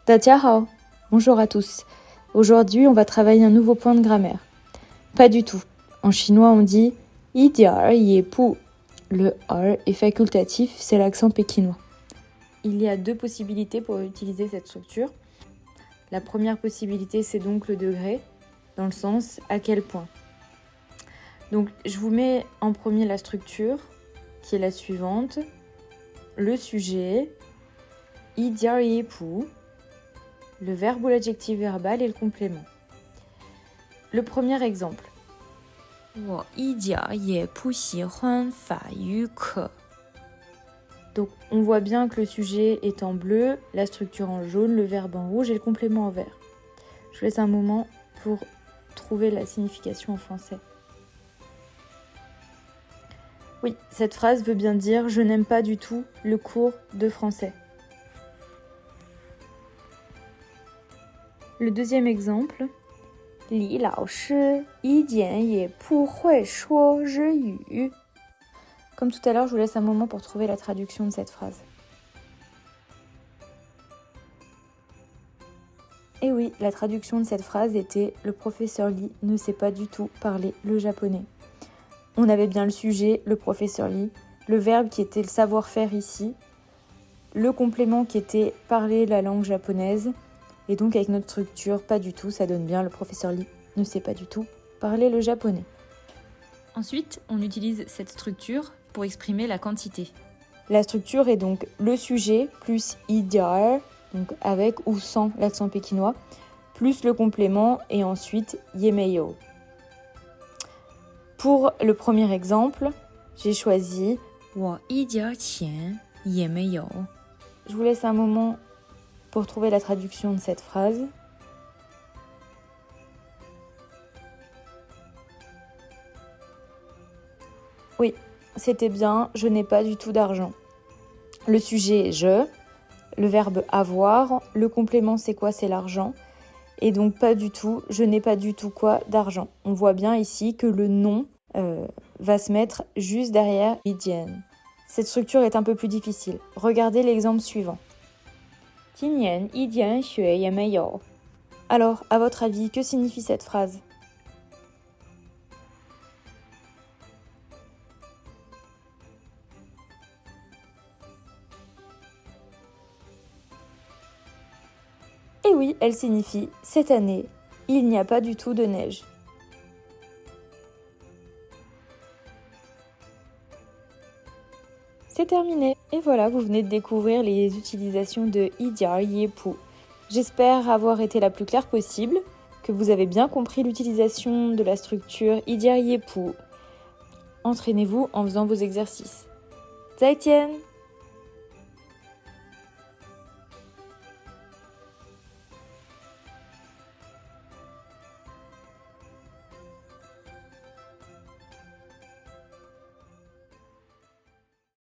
Hao. Bonjour à tous. Aujourd'hui, on va travailler un nouveau point de grammaire. Pas du tout. En chinois, on dit yi ye pu. Le er est facultatif, c'est l'accent pékinois. Il y a deux possibilités pour utiliser cette structure. La première possibilité, c'est donc le degré, dans le sens à quel point. Donc, je vous mets en premier la structure, qui est la suivante. Le sujet, yi ye pu. Le verbe ou l'adjectif verbal et le complément. Le premier exemple. 我一点也不喜欢法语课. Donc on voit bien que le sujet est en bleu, la structure en jaune, le verbe en rouge et le complément en vert. Je vous laisse un moment pour trouver la signification en français. Oui, cette phrase veut bien dire « Je n'aime pas du tout le cours de français ». Le deuxième exemple, 李老师一点也不会说日语. Comme tout à l'heure, je vous laisse un moment pour trouver la traduction de cette phrase. Et oui, la traduction de cette phrase était « Le professeur Lee ne sait pas du tout parler le japonais ». On avait bien le sujet, le professeur Lee, le verbe qui était le savoir-faire ici, le complément qui était parler la langue japonaise. Et donc avec notre structure, pas du tout, ça donne bien le professeur Lee ne sait pas du tout parler le japonais. Ensuite, on utilise cette structure pour exprimer la quantité. La structure est donc le sujet plus idiar, donc avec ou sans l'accent pékinois, plus le complément et ensuite yemeyo. Pour le premier exemple, j'ai choisi 我一点钱也没有. Je vous laisse un moment pour trouver la traduction de cette phrase. Oui, c'était bien, je n'ai pas du tout d'argent. Le sujet est je, le verbe avoir, le complément c'est quoi? C'est l'argent. Et donc pas du tout, je n'ai pas du tout quoi d'argent. On voit bien ici que le nom va se mettre juste derrière idian. Cette structure est un peu plus difficile. Regardez l'exemple suivant. 今年一点雪也没有. Alors, à votre avis, que signifie cette phrase? Eh oui, elle signifie « Cette année, il n'y a pas du tout de neige ». C'est terminé. Et voilà, vous venez de découvrir les utilisations de idiar ye pu. J'espère avoir été la plus claire possible, que vous avez bien compris l'utilisation de la structure idiar ye pu. Entraînez-vous en faisant vos exercices. 再见!